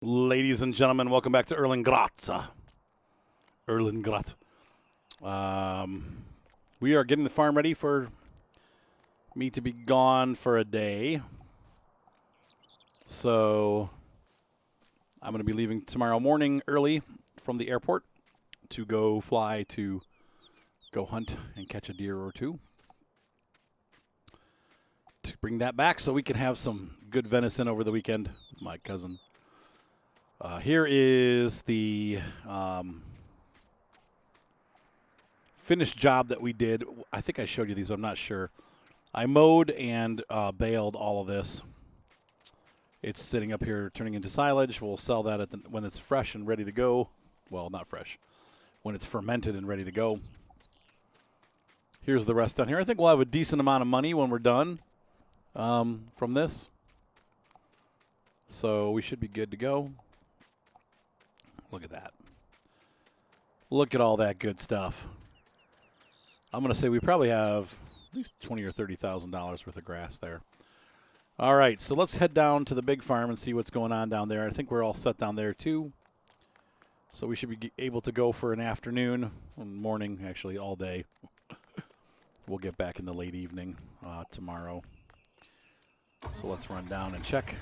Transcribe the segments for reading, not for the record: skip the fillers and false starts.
Ladies and gentlemen, welcome back to Erlengrat. Erlengrat. We are getting the farm ready for me to be gone for a day. So I'm going to be leaving tomorrow morning early from the airport to go fly to go hunt and catch a deer or two. To bring that back so we can have some good venison over the weekend with my cousin. Here is the finished job that we did. I think I showed you these, but I'm not sure. I mowed and baled all of this. It's sitting up here turning into silage. We'll sell that when it's fresh and ready to go. Well, not fresh. When it's fermented and ready to go. Here's the rest down here. I think we'll have a decent amount of money when we're done from this. So we should be good to go. Look at that. Look at all that good stuff. I'm going to say we probably have at least $20,000 or $30,000 worth of grass there. All right, so let's head down to the big farm and see what's going on down there. I think we're all set down there too. So we should be able to go for an afternoon, morning, actually all day. We'll get back in the late evening tomorrow. So let's run down and check.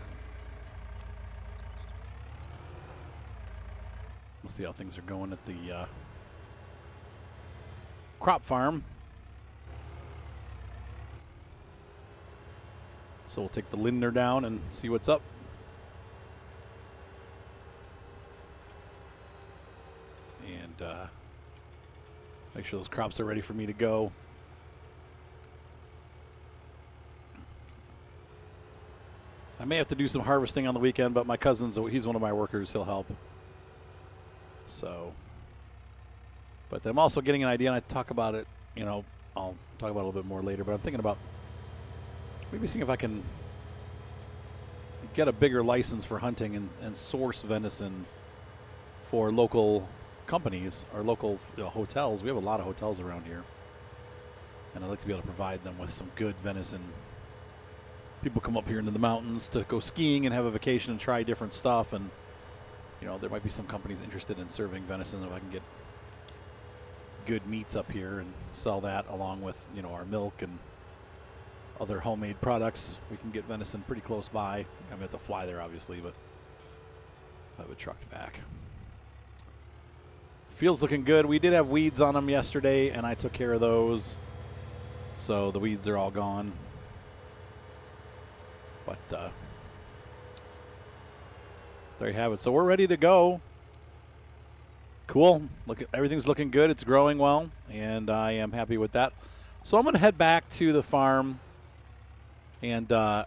We'll see how things are going at the crop farm. So we'll take the Lindner down and see what's up. And make sure those crops are ready for me to go. I may have to do some harvesting on the weekend, but my he's one of my workers. He'll help. So, but I'm also getting an idea, and I talk about it, I'll talk about it a little bit more later, but I'm thinking about maybe seeing if I can get a bigger license for hunting and source venison for local companies or local hotels. We have a lot of hotels around here, and I'd like to be able to provide them with some good venison. People come up here into the mountains to go skiing and have a vacation and try different stuff, and there might be some companies interested in serving venison. If I can get good meats up here and sell that along with, our milk and other homemade products, we can get venison pretty close by. I'm going to have to fly there, obviously, but I have a trucked back. Field's looking good. We did have weeds on them yesterday, and I took care of those. So the weeds are all gone. But there you have it. So we're ready to go. Cool. Everything's looking good. It's growing well, and I am happy with that. So I'm going to head back to the farm, and I'll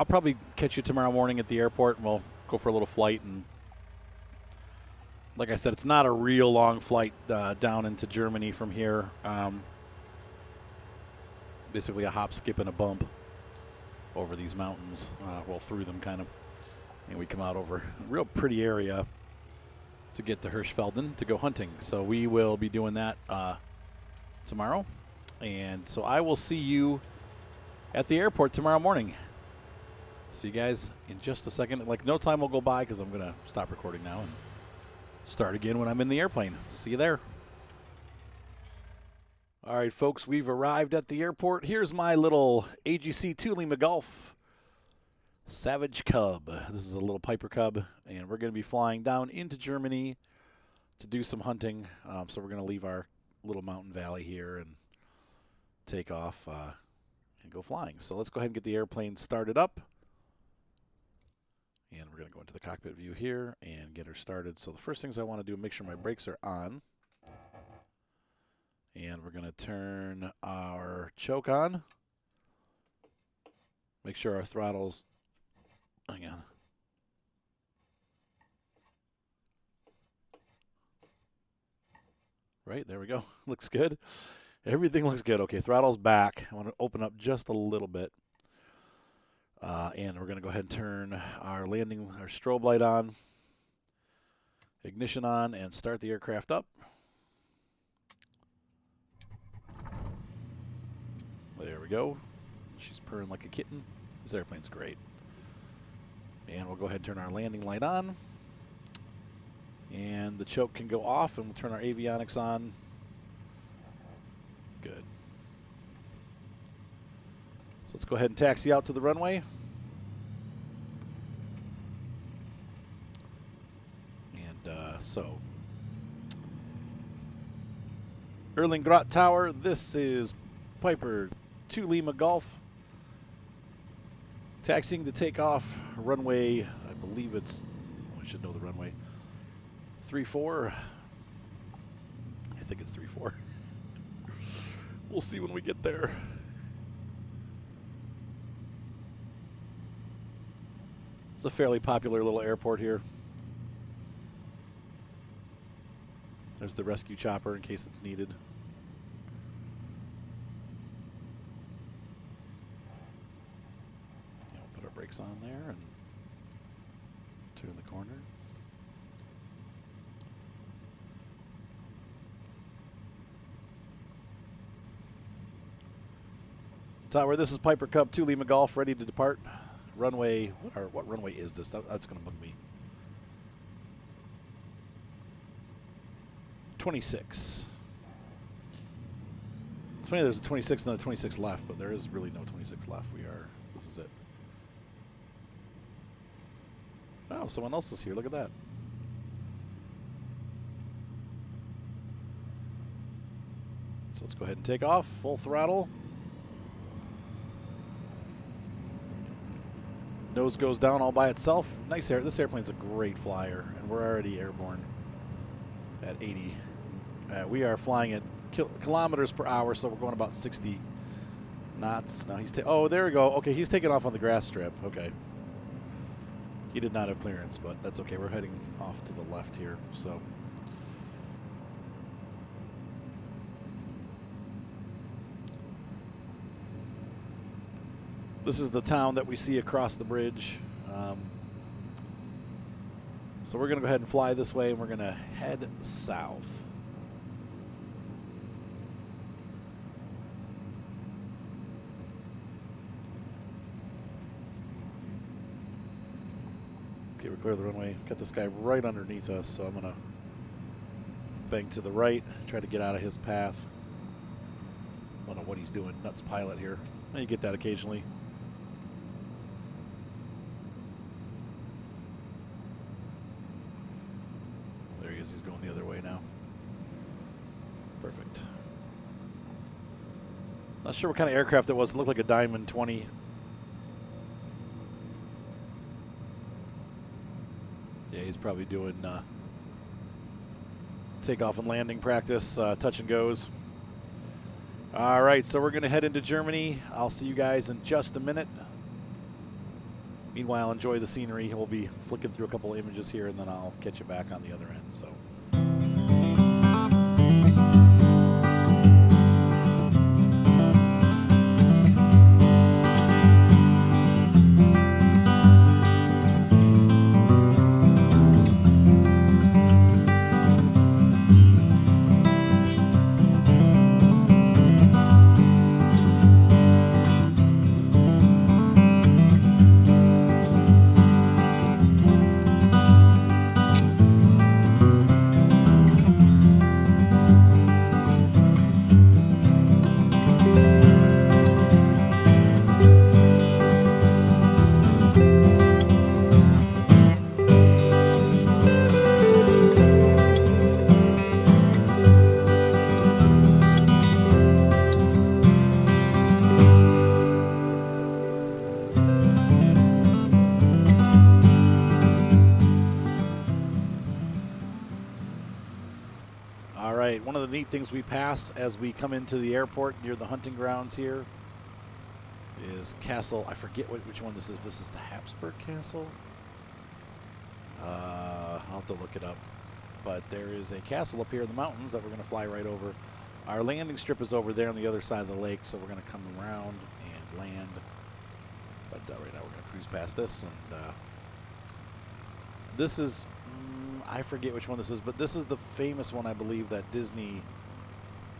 probably catch you tomorrow morning at the airport, and we'll go for a little flight. And like I said, it's not a real long flight down into Germany from here. Basically a hop, skip, and a bump over these mountains, through them kind of. And we come out over a real pretty area to get to Hirschfelden to go hunting. So we will be doing that tomorrow. And so I will see you at the airport tomorrow morning. See you guys in just a second. Like, no time will go by because I'm going to stop recording now and start again when I'm in the airplane. See you there. All right, folks, we've arrived at the airport. Here's my little AGC Thule McGulf Savage Cub. This is a little Piper Cub, and we're going to be flying down into Germany to do some hunting. So we're going to leave our little mountain valley here and take off and go flying. So let's go ahead and get the airplane started up. And we're going to go into the cockpit view here and get her started. So the first things I want to do is make sure my brakes are on. And we're going to turn our choke on. Make sure our throttle's, hang on. Right, there we go. Looks good. Everything looks good. Okay, throttle's back. I want to open up just a little bit. And we're going to go ahead and turn our strobe light on, ignition on, and start the aircraft up. There we go. She's purring like a kitten. This airplane's great. And we'll go ahead and turn our landing light on. And the choke can go off, and we'll turn our avionics on. Good. So let's go ahead and taxi out to the runway. And so, Erlingrot Tower, this is Piper 2 Lima Golf. Taxiing to take off, runway, I believe it's, I should know the runway, 34. I think it's 34. We'll see when we get there. It's a fairly popular little airport here. There's the rescue chopper in case it's needed. Put our brakes on there and turn the corner. Tower, this is Piper Cub 2 Lima Golf, ready to depart. Runway, what runway is this? That's going to bug me. 26. It's funny there's a 26 and then a 26 left, but there is really no 26 left. This is it. Oh, someone else is here. Look at that. So let's go ahead and take off, full throttle. Nose goes down all by itself. Nice air. This airplane's a great flyer, and we're already airborne at 80. We are flying at kilometers per hour, so we're going about 60 knots. Now he's oh, there we go. Okay, he's taking off on the grass strip. Okay. He did not have clearance, but that's okay. We're heading off to the left here, so. This is the town that we see across the bridge. So we're going to go ahead and fly this way, and we're going to head south. Okay, we're clear of the runway. Got this guy right underneath us, so I'm going to bang to the right, try to get out of his path. Don't know what he's doing. Nuts pilot here. You get that occasionally. He's going the other way now. Perfect. Not sure what kind of aircraft it was. It looked like a Diamond 20. Yeah, he's probably doing takeoff and landing practice, touch and goes. All right, so we're going to head into Germany. I'll see you guys in just a minute. Meanwhile, enjoy the scenery. We'll be flicking through a couple of images here, and then I'll catch you back on the other end. So. One of the neat things we pass as we come into the airport near the hunting grounds here is Castle. I forget which one this is. This is the Habsburg Castle. I'll have to look it up. But there is a castle up here in the mountains that we're going to fly right over. Our landing strip is over there on the other side of the lake, so we're going to come around and land. But right now we're going to cruise past this. And this is... I forget which one this is, but this is the famous one, I believe, that Disney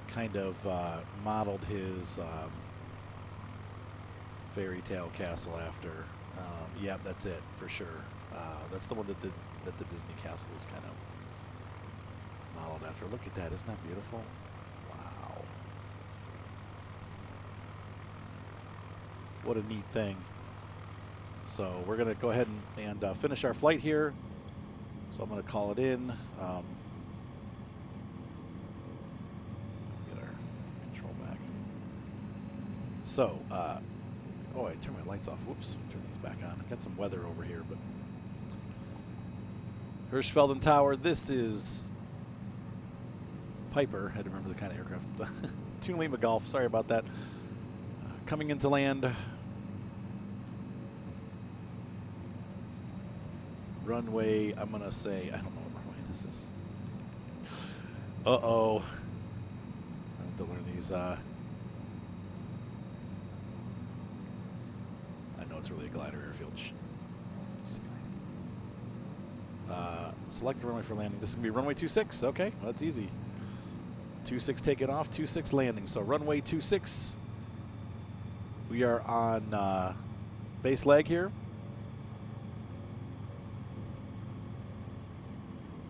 kind of modeled his fairy tale castle after. Yeah, that's it for sure. That's the one that the Disney Castle was kind of modeled after. Look at that! Isn't that beautiful? Wow! What a neat thing. So we're gonna go ahead and finish our flight here. So I'm gonna call it in. Get our control back. So, oh, I turned my lights off. Whoops, turn these back on. I've got some weather over here, but Hirschfelden Tower. This is Piper. I had to remember the kind of aircraft. Toon Lima Golf. Sorry about that. Coming into land. Runway. I'm gonna say I don't know what runway this is. Uh-oh. I have to learn these. I know it's really a glider airfield. Simulator. Select the runway for landing. This is going to be runway 26. Okay, well, that's easy. 26 taking off, 26 landing. So runway 26. We are on base leg here.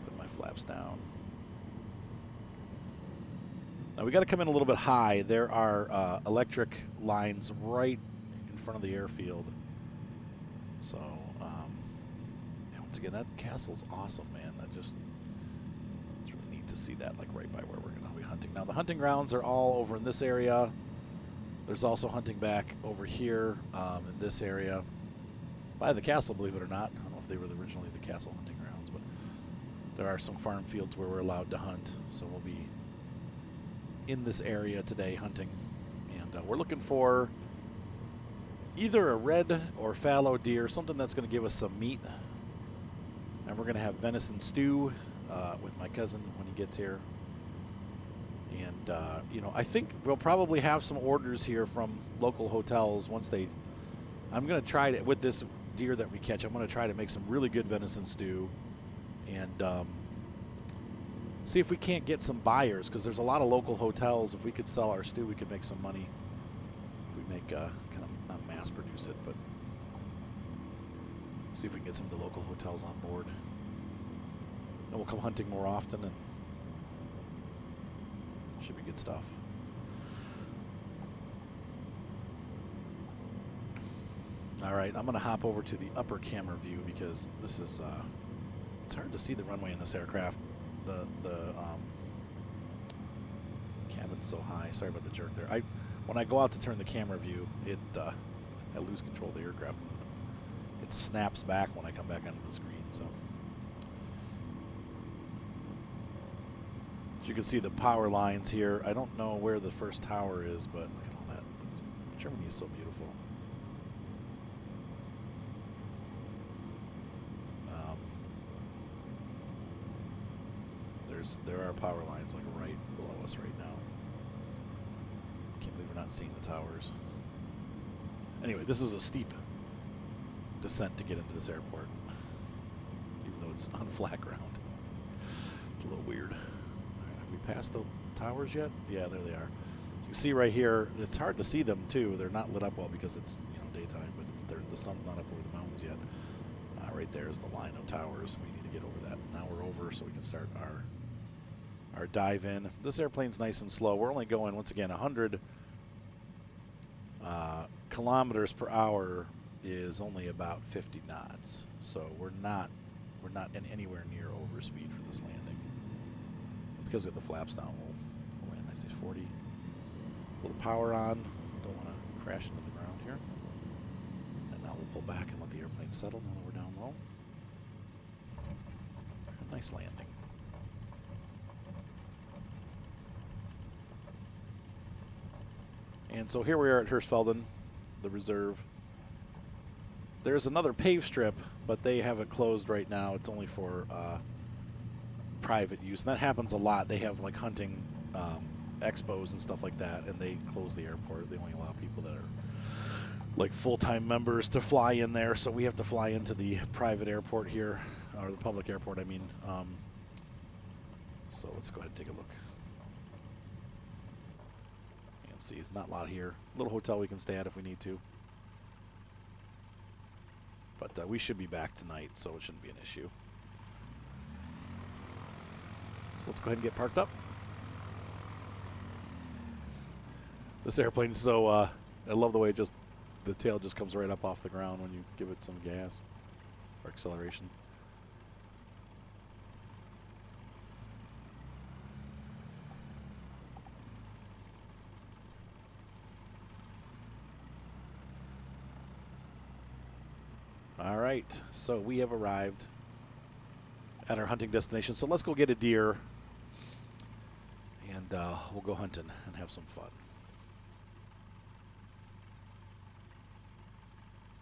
Put my flaps down. Now we got to come in a little bit high. There are electric lines right in front of the airfield. So, yeah, once again, that castle's awesome, man. It's really neat to see that, like right by where we're going to be hunting. Now, the hunting grounds are all over in this area. There's also hunting back over here in this area by the castle, believe it or not. I don't know if they were originally the castle hunting grounds, but there are some farm fields where we're allowed to hunt. So we'll be in this area today hunting, and we're looking for either a red or fallow deer, something that's going to give us some meat. And we're going to have venison stew with my cousin when he gets here. And, you know, I think we'll probably have some orders here from local hotels once they... I'm going to try to, with this deer that we catch, I'm going to try to make some really good venison stew and see if we can't get some buyers, because there's a lot of local hotels. If we could sell our stew, we could make some money. If we make, kind of not mass produce it, but see if we can get some of the local hotels on board. And we'll come hunting more often, and should be good stuff. All right, I'm going to hop over to the upper camera view because this is, it's hard to see the runway in this aircraft. The cabin's so high. Sorry about the jerk there. When I go out to turn the camera view, I lose control of the aircraft, and then it snaps back when I come back onto the screen. So, as you can see, the power lines here. I don't know where the first tower is, but look at all that. Germany is so beautiful. There are power lines like right below us right now. Can't believe we're not seeing the towers. Anyway, this is a steep descent to get into this airport, even though it's on flat ground. It's a little weird. Have we passed the towers yet? Yeah, there they are. You can see right here. It's hard to see them too. They're not lit up well because it's daytime, but the sun's not up over the mountains yet. Right there is the line of towers. We need to get over that. Now we're over, so we can start our dive in. This airplane's nice and slow. We're only going, once again, 100 kilometers per hour is only about 50 knots. So we're not anywhere near overspeed for this landing. And because we have the flaps down, we'll land nicely. 40. A little power on. Don't want to crash into the ground here. And now we'll pull back and let the airplane settle now that we're down low. Nice landing. And so here we are at Hirschfelden, the reserve. There's another paved strip, but they have it closed right now. It's only for private use, and that happens a lot. They have like hunting expos and stuff like that, and they close the airport. They only allow people that are like full-time members to fly in there, so we have to fly into the private airport here, or the public airport, I mean. So let's go ahead and take a look. You can see, not a lot here. Little hotel we can stay at if we need to. But we should be back tonight, so it shouldn't be an issue. So let's go ahead and get parked up. This airplane is so, I love the way the tail just comes right up off the ground when you give it some gas or acceleration. All right, so we have arrived at our hunting destination. So let's go get a deer, and we'll go hunting and have some fun.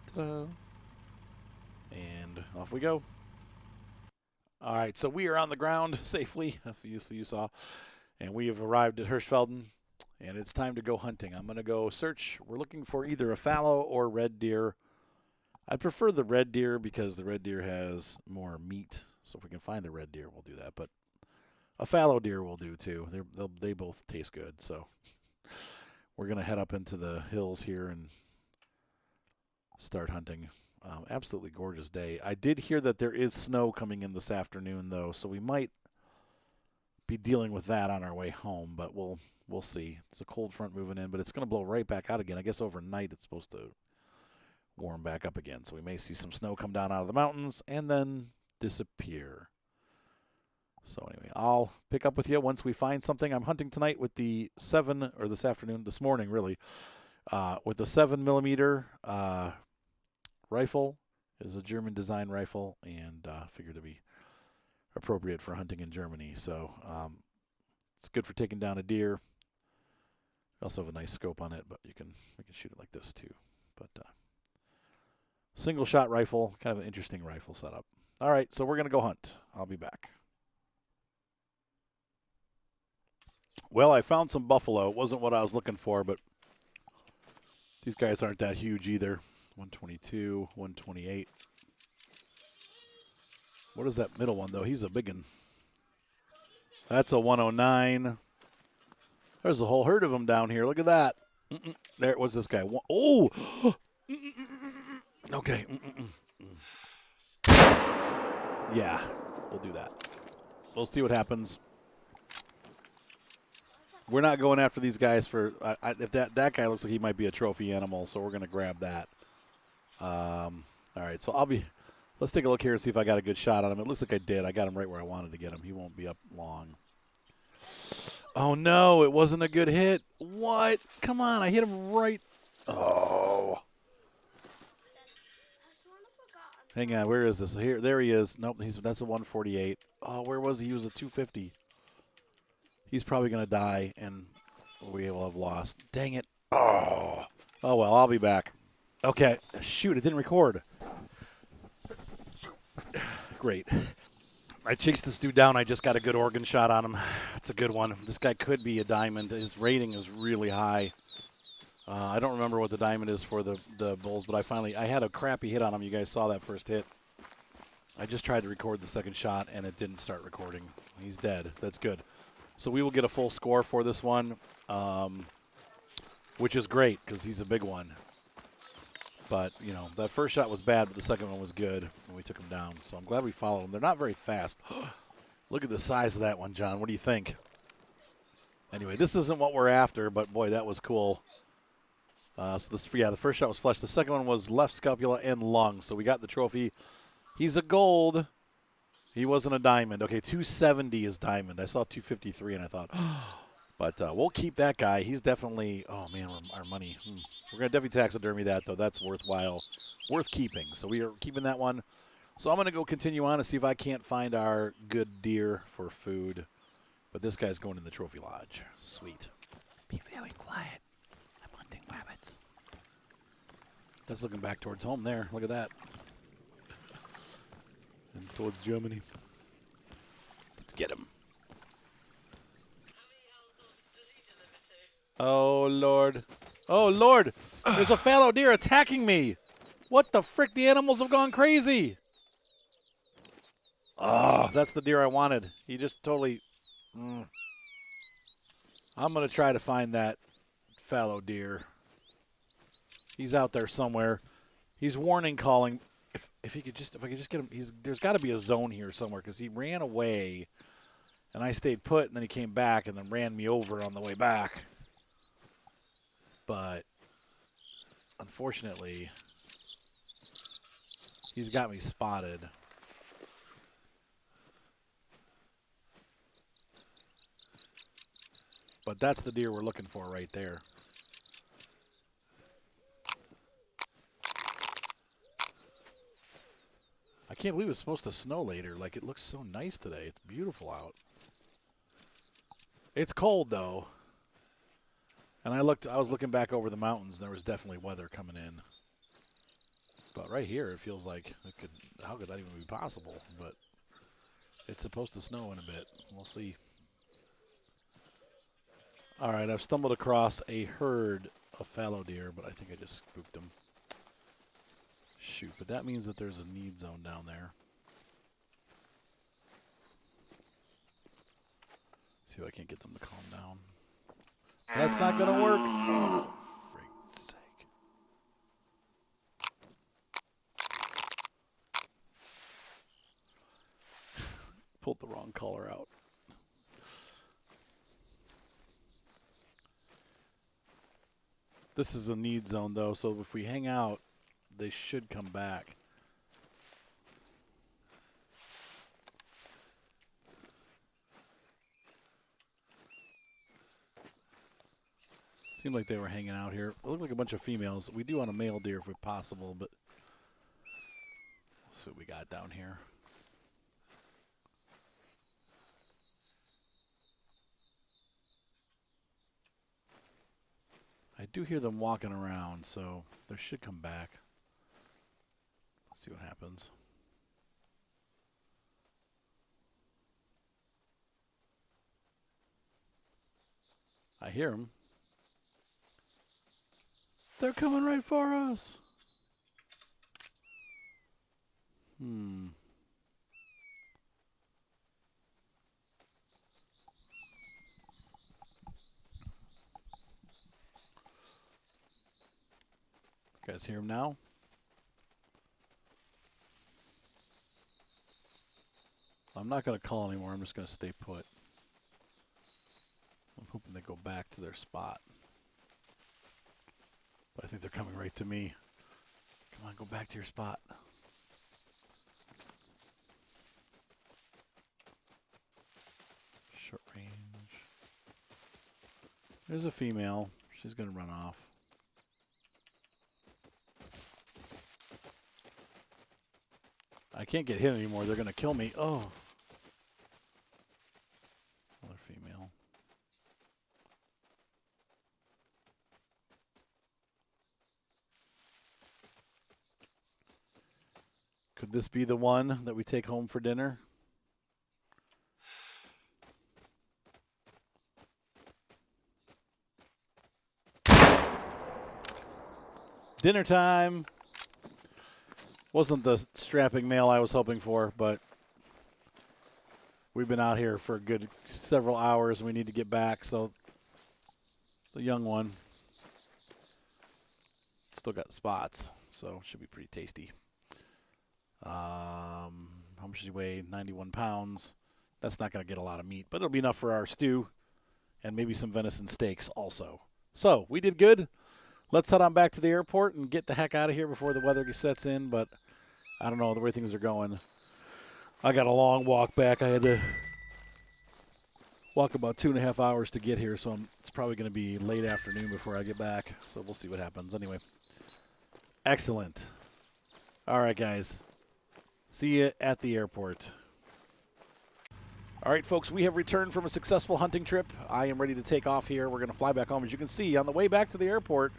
Ta-da. And off we go. All right, so we are on the ground safely, as you saw, and we have arrived at Hirschfelden, and it's time to go hunting. I'm going to go search. We're looking for either a fallow or red deer. I prefer the red deer because the red deer has more meat. So if we can find a red deer, we'll do that. But a fallow deer will do too. They both taste good. So we're going to head up into the hills here and start hunting. Absolutely gorgeous day. I did hear that there is snow coming in this afternoon, though, so we might be dealing with that on our way home. But we'll see. It's a cold front moving in, but it's going to blow right back out again. I guess overnight it's supposed to warm back up again. So we may see some snow come down out of the mountains and then disappear. So anyway, I'll pick up with you once we find something. I'm hunting tonight with the this morning really, with the 7mm rifle. It is a German design rifle and figured to be appropriate for hunting in Germany. So it's good for taking down a deer. We also have a nice scope on it, but we can shoot it like this too. But single shot rifle, kind of an interesting rifle setup. All right, so we're going to go hunt. I'll be back. Well, I found some buffalo. It wasn't what I was looking for, but these guys aren't that huge either. 122, 128. What is that middle one, though? He's a big one. That's a 109. There's a whole herd of them down here. Look at that. There, what's this guy? Oh! Okay. Yeah, we'll do that. We'll see what happens. We're not going after these guys for if that guy looks like he might be a trophy animal, so we're going to grab that. All right, so let's take a look here and see if I got a good shot on him. It looks like I did. I got him right where I wanted to get him. He won't be up long. Oh, no, it wasn't a good hit. What? Come on, I hit him right. Oh. Hang on, where is this? There he is. Nope, that's a 148. Oh, where was he? He was a 250. He's probably going to die, and we will have lost. Dang it. Oh, well, I'll be back. Okay. Shoot, it didn't record. Great. I chased this dude down. I just got a good organ shot on him. It's a good one. This guy could be a diamond. His rating is really high. I don't remember what the diamond is for the bulls, but I had a crappy hit on him. You guys saw that first hit. I just tried to record the second shot, and it didn't start recording. He's dead. That's good. So we will get a full score for this one, which is great because he's a big one. But, that first shot was bad, but the second one was good, and we took him down. So I'm glad we followed him. They're not very fast. Look at the size of that one, John. What do you think? Anyway, this isn't what we're after, but, boy, that was cool. The first shot was flesh. The second one was left scapula and lung. So we got the trophy. He's a gold. He wasn't a diamond. Okay, 270 is diamond. I saw 253, and I thought, but we'll keep that guy. He's definitely, oh, man, our money. We're going to definitely taxidermy that, though. That's worthwhile, worth keeping. So we are keeping that one. So I'm going to go continue on and see if I can't find our good deer for food. But this guy's going in the trophy lodge. Sweet. Be very quiet. I'm hunting rabbits. That's looking back towards home there. Look at that. And towards Germany. Let's get him. Oh, Lord. Oh, Lord. There's a fallow deer attacking me. What the frick? The animals have gone crazy. Oh, that's the deer I wanted. He just totally... I'm going to try to find that fallow deer. He's out there somewhere. He's warning calling. if I could just get him, there's got to be a zone here somewhere because he ran away, and I stayed put, and then he came back and then ran me over on the way back. But unfortunately, he's got me spotted. But that's the deer we're looking for right there. I can't believe it's supposed to snow later. Like, it looks so nice today. It's beautiful out. It's cold, though. And I was looking back over the mountains, and there was definitely weather coming in. But right here, it feels like how could that even be possible? But it's supposed to snow in a bit. We'll see. All right, I've stumbled across a herd of fallow deer, but I think I just spooked them. Shoot, but that means that there's a need zone down there. See if I can't get them to calm down. That's not going to work. Oh, for sake. Pulled the wrong color out. This is a need zone, though, so if we hang out, they should come back. Seemed like they were hanging out here. It looked like a bunch of females. We do want a male deer if possible, but let's see what we got down here. I do hear them walking around, so they should come back. Let's see what happens. I hear them. They're coming right for us. You guys hear him now? I'm not going to call anymore. I'm just going to stay put. I'm hoping they go back to their spot. But I think they're coming right to me. Come on, go back to your spot. Short range. There's a female. She's going to run off. I can't get hit anymore. They're going to kill me. Oh. Another female. Could this be the one that we take home for dinner? Dinner time. Wasn't the strapping male I was hoping for, but we've been out here for a good several hours and we need to get back, so the young one still got spots, so should be pretty tasty. How much does he weigh? 91 pounds. That's not going to get a lot of meat, but it'll be enough for our stew and maybe some venison steaks also. So we did good. Let's head on back to the airport and get the heck out of here before the weather sets in, but I don't know the way things are going. I got a long walk back. I had to walk about 2.5 hours to get here, so it's probably going to be late afternoon before I get back. So we'll see what happens. Anyway, excellent. All right, guys. See you at the airport. All right, folks, we have returned from a successful hunting trip. I am ready to take off here. We're going to fly back home. As you can see, on the way back to the airport,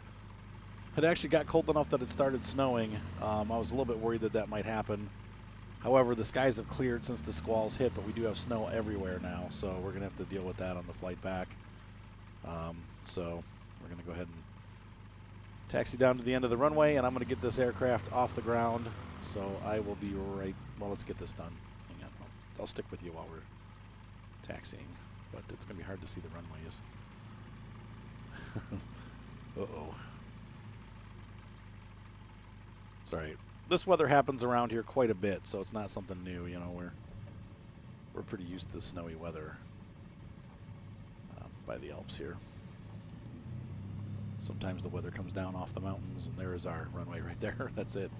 it actually got cold enough that it started snowing. I was a little bit worried that might happen. However, the skies have cleared since the squalls hit, but we do have snow everywhere now, so we're going to have to deal with that on the flight back. So we're going to go ahead and taxi down to the end of the runway, and I'm going to get this aircraft off the ground. So I will be right. Well, let's get this done. Hang on. I'll stick with you while we're taxiing, but it's going to be hard to see the runways. Uh-oh. It's all right. this weather happens around here quite a bit, so it's not something new. You know, we're pretty used to the snowy weather by the Alps here. Sometimes the weather comes down off the mountains, and there is our runway right there. That's it.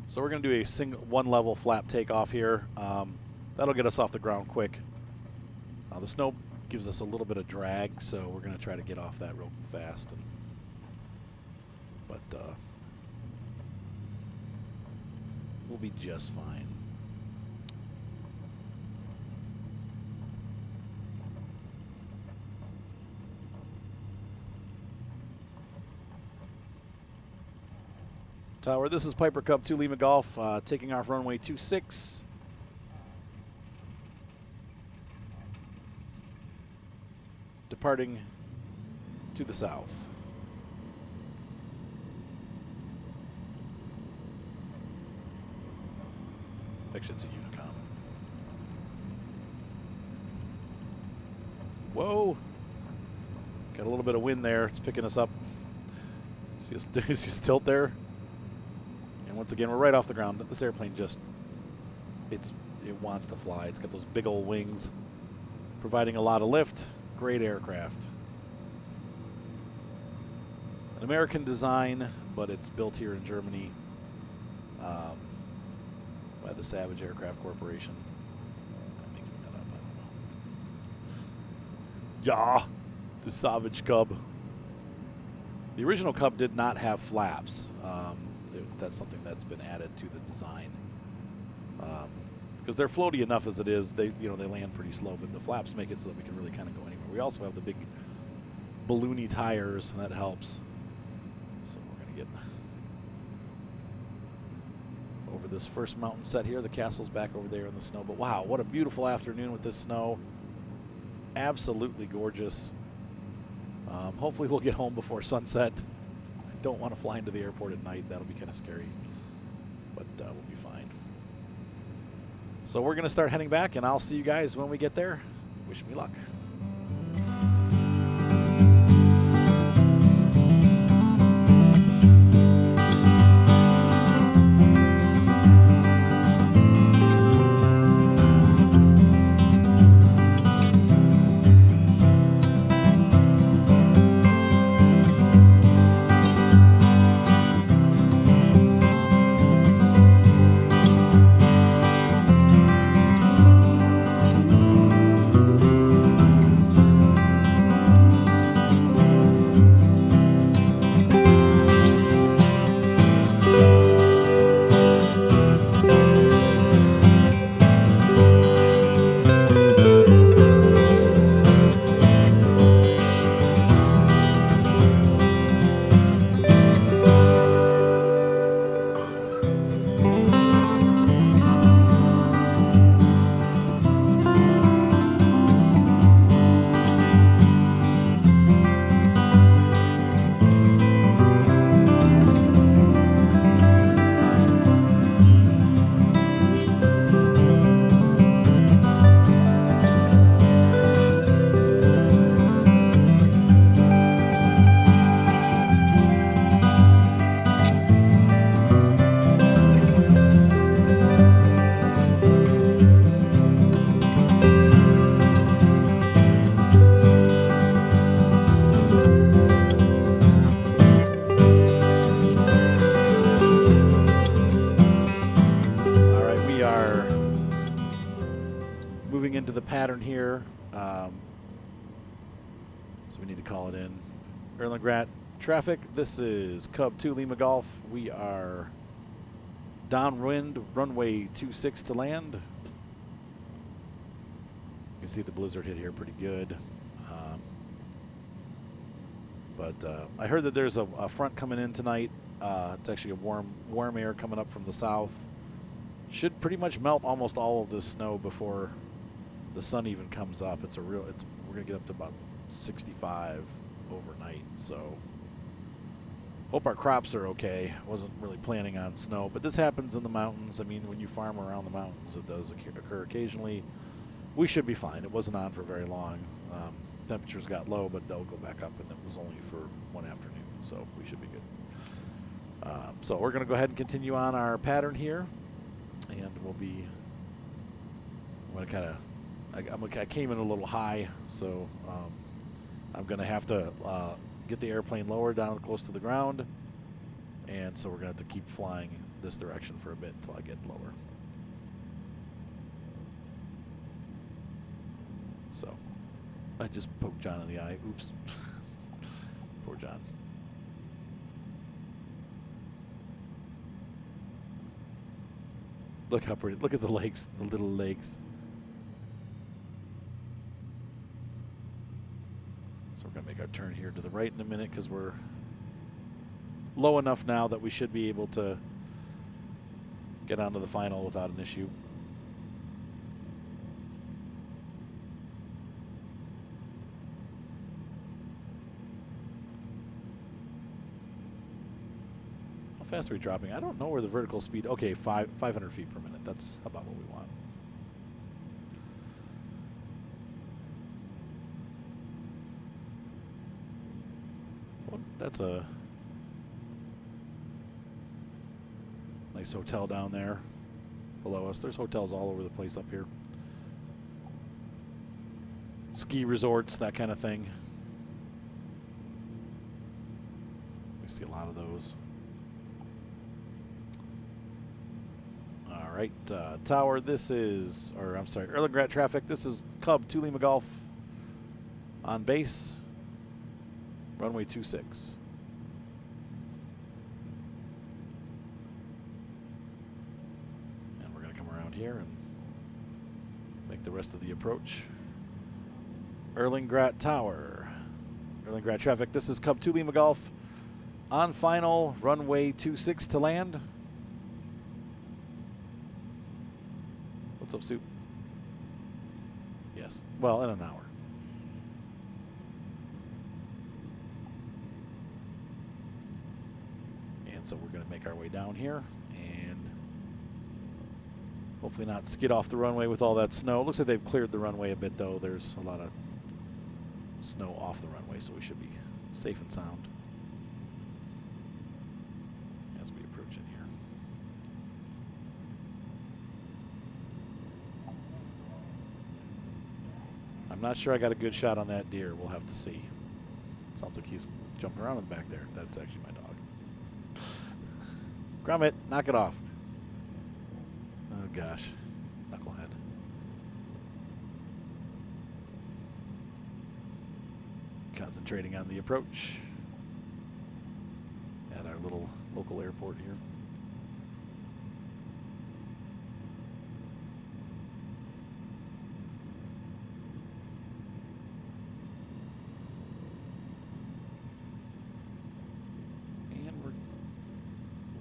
So we're going to do a one level flap takeoff here. That'll get us off the ground quick. The snow gives us a little bit of drag, so we're going to try to get off that real fast. But we'll be just fine. Tower, this is Piper Cub 2 Lima Golf, taking off runway 26. Departing to the south. Actually, it's a Unicom. Whoa. Got a little bit of wind there. It's picking us up. See this tilt there? And once again, we're right off the ground. This airplane just, it wants to fly. It's got those big old wings, providing a lot of lift. Great aircraft. An American design, but it's built here in Germany by the Savage Aircraft Corporation. I'm making that up, I don't know. Yeah, the Savage Cub. The original Cub did not have flaps. That's something that's been added to the design. Because they're floaty enough as it is, they land pretty slow, but the flaps make it so that we can really kind of go anywhere. We also have the big balloony tires, and that helps. So we're going to get over this first mountain set here. The castle's back over there in the snow, but wow, what a beautiful afternoon with this snow. Absolutely gorgeous. Hopefully we'll get home before sunset. I don't want to fly into the airport at night. That'll be kind of scary, but we'll be fine. So we're going to start heading back, and I'll see you guys when we get there. Wish me luck. Into the pattern here, so we need to call it in. Erlangratt traffic, this is Cub 2 Lima Golf. We are downwind, runway 26 to land. You can see the blizzard hit here pretty good. But I heard that there's a front coming in tonight. It's actually a warm air coming up from the south. Should pretty much melt almost all of this snow before the sun even comes up. We're gonna get up to about 65 overnight, so hope our crops are okay. Wasn't really planning on snow, but this happens in the mountains. I mean, when you farm around the mountains, it does occur occasionally. We should be fine. It wasn't on for very long. Temperatures got low, but they'll go back up, and it was only for one afternoon. so we should be good. So we're going to go ahead and continue on our pattern here, and we'll be. I'm going to kind of. I came in a little high, so I'm going to have to get the airplane lower down close to the ground, and so we're going to have to keep flying this direction for a bit until I get lower. So I just poked John in the eye. Oops. Poor John. Look how pretty. Look at the legs, the little legs. So we're going to make our turn here to the right in a minute because we're low enough now that we should be able to get onto the final without an issue. How fast are we dropping? I don't know where the vertical speed. Okay, 500 feet per minute. That's about what we want. Well, that's a nice hotel down there below us. There's hotels all over the place up here. Ski resorts, that kind of thing. We see a lot of those. All right, tower, this is, or I'm sorry, Erlangratt traffic. This is Cub 2 Lima Golf on base, runway 26. And we're going to come around here and make the rest of the approach. Erlangratt Tower, Erlangratt traffic. This is Cub 2 Lima Golf on final, runway 26 to land. What's up, Soup? Yes. Well, in an hour. And so we're going to make our way down here and hopefully not skid off the runway with all that snow. It looks like they've cleared the runway a bit, though. There's a lot of snow off the runway, so we should be safe and sound as we approach in here. I'm not sure I got a good shot on that deer. We'll have to see. Sounds like he's jumping around in the back there. That's actually my dog. Grummet, knock it off. Oh, gosh. Knucklehead. Concentrating on the approach at our little local airport here.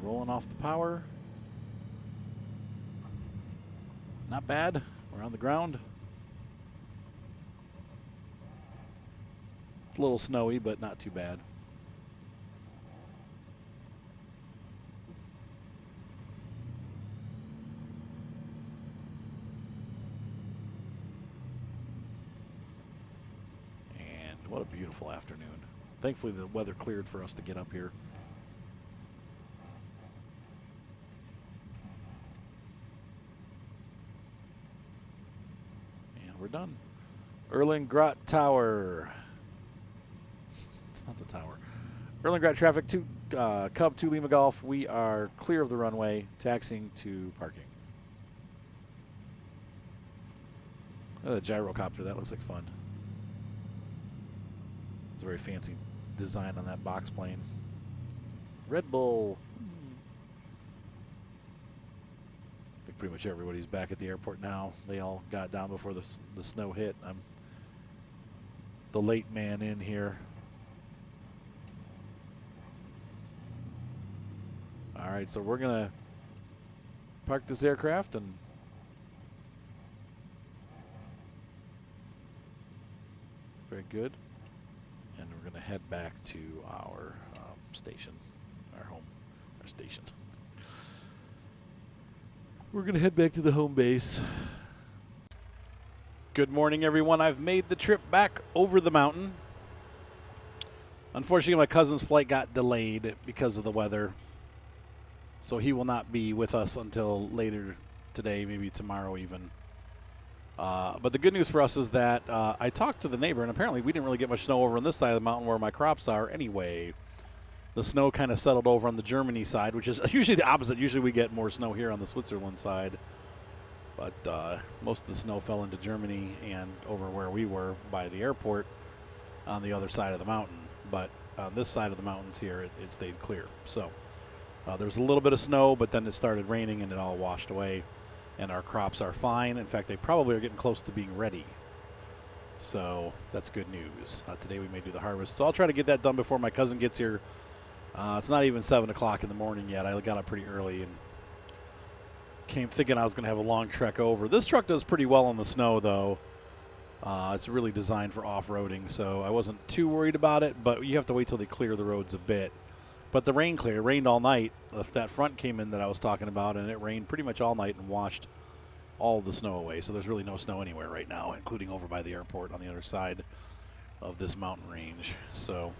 Rolling off the power. Not bad. We're on the ground. It's a little snowy, but not too bad. And what a beautiful afternoon. Thankfully, the weather cleared for us to get up here. We're done. Erlangratt Tower. It's not the tower. Erlangratt traffic to Cub 2 Lima Golf. We are clear of the runway, taxiing to parking. Oh, the gyrocopter. That looks like fun. It's a very fancy design on that box plane. Red Bull. I think pretty much everybody's back at the airport now. They all got down before the snow hit. I'm the late man in here. All right, so we're going to park this aircraft and very good. And we're going to head back to our station, our home, our station. We're going to head back to the home base. Good morning, everyone. I've made the trip back over the mountain. Unfortunately, my cousin's flight got delayed because of the weather, so he will not be with us until later today, maybe tomorrow even. But the good news for us is that I talked to the neighbor, and apparently we didn't really get much snow over on this side of the mountain where my crops are anyway. The snow kind of settled over on the Germany side, which is usually the opposite. Usually we get more snow here on the Switzerland side. But most of the snow fell into Germany and over where we were by the airport on the other side of the mountain. But on this side of the mountains here, it stayed clear. So there was a little bit of snow, but then it started raining and it all washed away. And our crops are fine. In fact, they probably are getting close to being ready. So that's good news. Today we may do the harvest. So I'll try to get that done before my cousin gets here. It's not even 7 o'clock in the morning yet. I got up pretty early and came thinking I was going to have a long trek over. This truck does pretty well on the snow, though. It's really designed for off-roading, so I wasn't too worried about it, but you have to wait till they clear the roads a bit. But the rain cleared. It rained all night. That front came in that I was talking about, and it rained pretty much all night and washed all the snow away. So there's really no snow anywhere right now, including over by the airport on the other side of this mountain range. So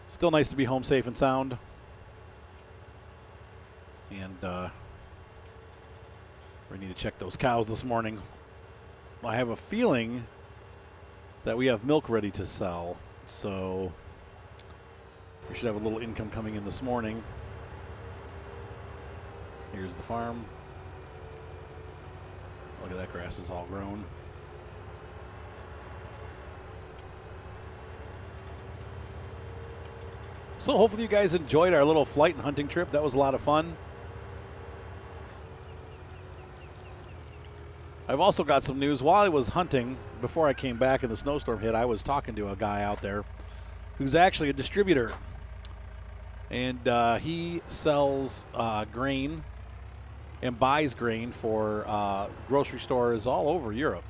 still nice to be home safe and sound. And we need to check those cows this morning. I have a feeling that we have milk ready to sell, so we should have a little income coming in this morning. Here's the farm. Look at that, grass is all grown. So hopefully you guys enjoyed our little flight and hunting trip. That was a lot of fun. I've also got some news. While I was hunting, before I came back and the snowstorm hit, I was talking to a guy out there who's actually a distributor. And he sells grain and buys grain for grocery stores all over Europe.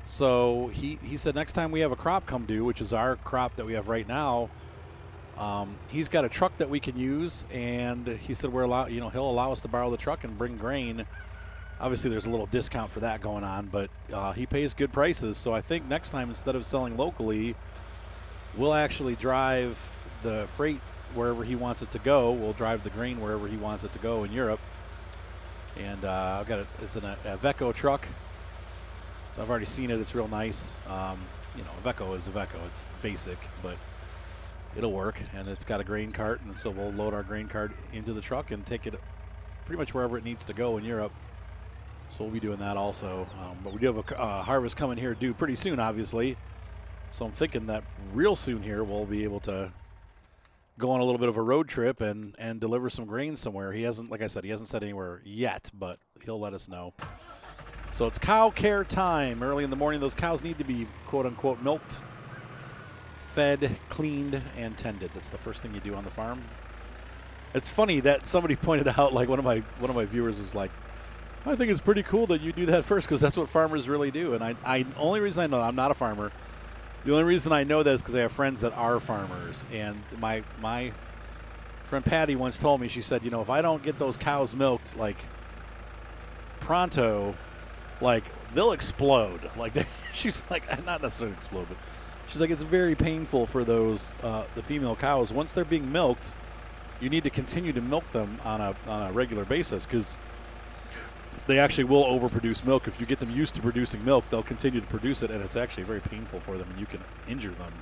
So he said next time we have a crop come due, which is our crop that we have right now, he's got a truck that we can use, and he said he'll allow us to borrow the truck and bring grain. Obviously, there's a little discount for that going on, but he pays good prices. So I think next time, instead of selling locally, we'll actually drive the freight wherever he wants it to go. We'll drive the grain wherever he wants it to go in Europe. And I've got it's a Iveco truck. So I've already seen it. It's real nice. Iveco is Iveco. It's basic, but it'll work. And it's got a grain cart, and so we'll load our grain cart into the truck and take it pretty much wherever it needs to go in Europe. So we'll be doing that also. But we do have a harvest coming here due pretty soon, obviously. So I'm thinking that real soon here we'll be able to go on a little bit of a road trip and deliver some grain somewhere. He hasn't, like I said, he hasn't said anywhere yet, but he'll let us know. So it's cow care time. Early in the morning, those cows need to be, quote-unquote, milked, fed, cleaned, and tended. That's the first thing you do on the farm. It's funny that somebody pointed out, like one of my viewers was like, I think it's pretty cool that you do that first because that's what farmers really do. And I only reason I know, I'm not a farmer. The only reason I know that is because I have friends that are farmers. And my friend Patty once told me, she said, if I don't get those cows milked, like, pronto, like, they'll explode. Like, she's like, not necessarily explode, but she's like, it's very painful for those, the female cows. Once they're being milked, you need to continue to milk them on a regular basis because they actually will overproduce milk. If you get them used to producing milk, they'll continue to produce it, and it's actually very painful for them, and you can injure them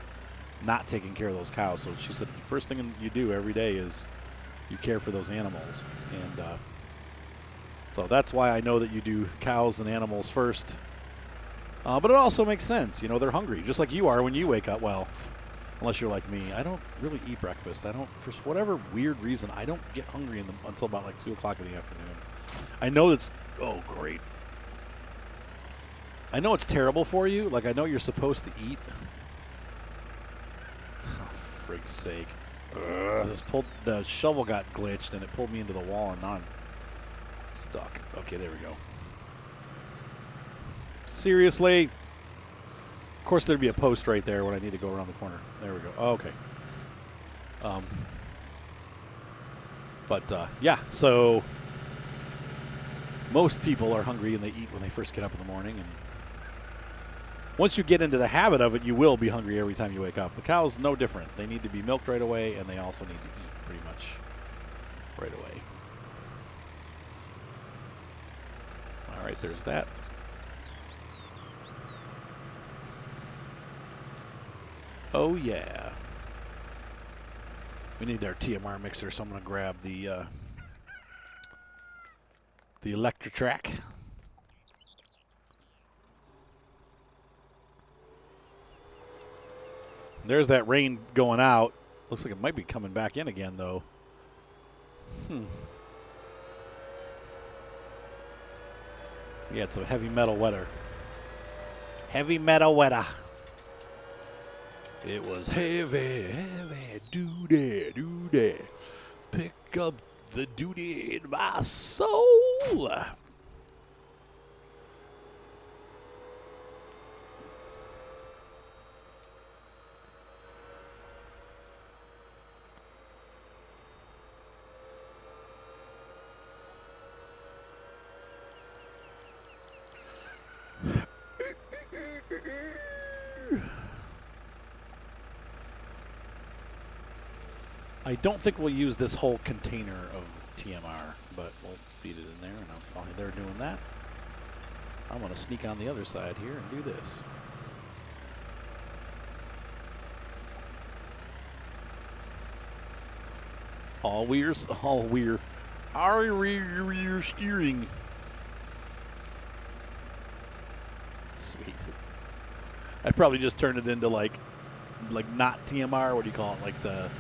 not taking care of those cows. So she said the first thing you do every day is you care for those animals. And so that's why I know that you do cows and animals first. But it also makes sense. They're hungry, just like you are when you wake up. Well, unless you're like me. I don't really eat breakfast. For whatever weird reason, I don't get hungry until about like 2 o'clock in the afternoon. I know it's, oh, great. I know it's terrible for you. Like, I know you're supposed to eat. Oh, frig's sake. The shovel got glitched, and it pulled me into the wall, and now I'm stuck. Okay, there we go. Seriously? Of course, there'd be a post right there when I need to go around the corner. There we go. Oh, okay. Yeah, so most people are hungry and they eat when they first get up in the morning. And once you get into the habit of it, you will be hungry every time you wake up. The cow's no different. They need to be milked right away, and they also need to eat pretty much right away. All right, there's that. Oh, yeah. We need our TMR mixer, so I'm going to grab the electric track. There's that rain going out. Looks like it might be coming back in again, though. We had some heavy metal weather. Heavy metal weather. It was heavy, heavy, duty, duty. Pick up the duty in my soul. I don't think we'll use this whole container of TMR, but we'll feed it in there, and while they're doing that, I'm going to sneak on the other side here and do this. All we're steering. Sweet. I probably just turned it into like not TMR. What do you call it? Like the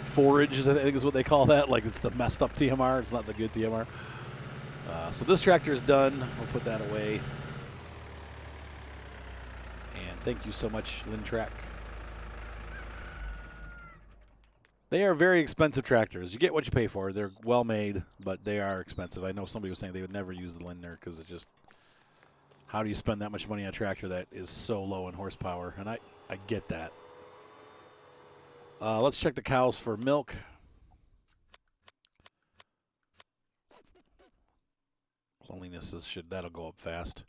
forage, I think is what they call that. Like it's the messed up TMR. It's not the good TMR. So this tractor is done. We'll put that away. And thank you so much, Lintrack. They are very expensive tractors. You get what you pay for. They're well made, but they are expensive. I know somebody was saying they would never use the Lindner because it just, how do you spend that much money on a tractor that is so low in horsepower? And I get that. Let's check the cows for milk. Cleanliness that'll go up fast.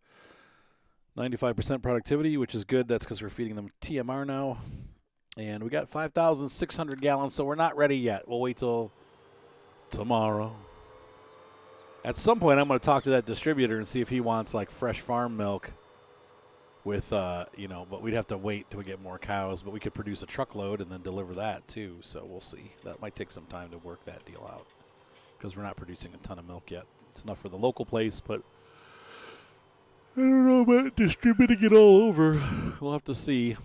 95% productivity, which is good. That's because we're feeding them TMR now. And we got 5,600 gallons, so we're not ready yet. We'll wait till tomorrow. At some point, I'm going to talk to that distributor and see if he wants like fresh farm milk with, but we'd have to wait till we get more cows. But we could produce a truckload and then deliver that too. So we'll see. That might take some time to work that deal out because we're not producing a ton of milk yet. It's enough for the local place, but I don't know about distributing it all over. We'll have to see.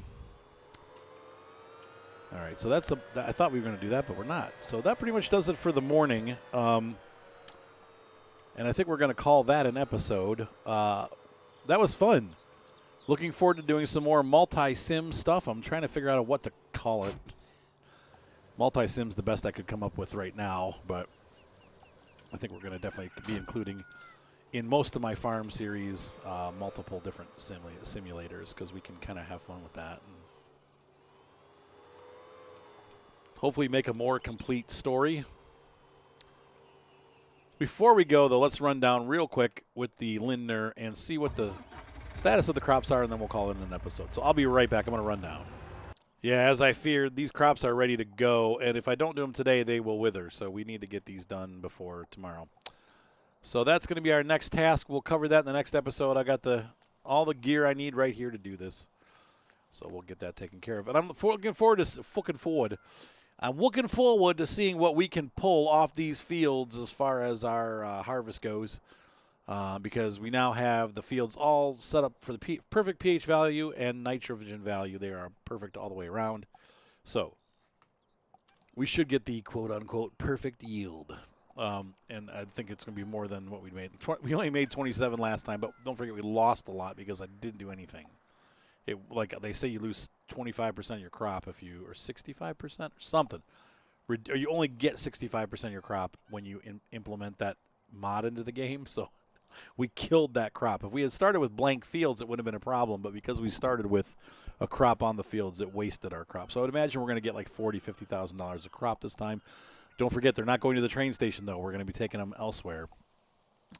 All right, so I thought we were going to do that, but we're not. So that pretty much does it for the morning. And I think we're going to call that an episode. That was fun. Looking forward to doing some more multi-sim stuff. I'm trying to figure out what to call it. Multi-sim's the best I could come up with right now, but I think we're going to definitely be including in most of my farm series multiple different simulators because we can kind of have fun with that. And hopefully make a more complete story. Before we go, though, let's run down real quick with the Lindner and see what the status of the crops are, and then we'll call it an episode. So I'll be right back. I'm going to run down. Yeah, as I feared, these crops are ready to go, and if I don't do them today, they will wither. So we need to get these done before tomorrow. So that's going to be our next task. We'll cover that in the next episode. I got all the gear I need right here to do this. So we'll get that taken care of. And I'm looking forward to seeing what we can pull off these fields as far as our harvest goes, because we now have the fields all set up for the perfect pH value and nitrogen value. They are perfect all the way around. So we should get the quote-unquote perfect yield. And I think it's going to be more than what we made. We only made 27 last time, but don't forget we lost a lot because I didn't do anything. Like they say, you lose 25% of your crop or 65% or something. Or you only get 65% of your crop when you implement that mod into the game. So we killed that crop. If we had started with blank fields, it would have been a problem. But because we started with a crop on the fields, it wasted our crop. So I would imagine we're going to get like $40,000, $50,000 a crop this time. Don't forget, they're not going to the train station, though. We're going to be taking them elsewhere.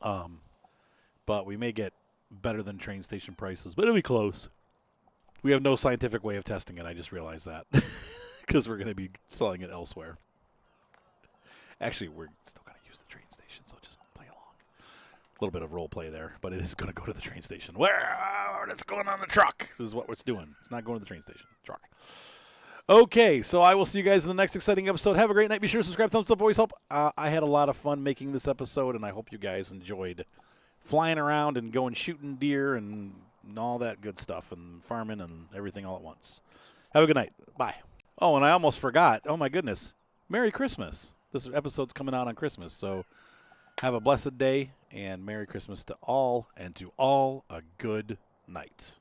But we may get better than train station prices, but it'll be close. We have no scientific way of testing it. I just realized that because we're going to be selling it elsewhere. Actually, we're still going to use the train station, so just play along. A little bit of role play there, but it is going to go to the train station. Where? It's going on the truck. This is what it's doing. It's not going to the train station. Truck. Okay, so I will see you guys in the next exciting episode. Have a great night. Be sure to subscribe, thumbs up, always help. I had a lot of fun making this episode, and I hope you guys enjoyed flying around and going shooting deer and all that good stuff and farming and everything all at once. Have a good night. Bye. Oh, and I almost forgot. Oh, my goodness. Merry Christmas. This episode's coming out on Christmas, so have a blessed day, and Merry Christmas to all, and to all a good night.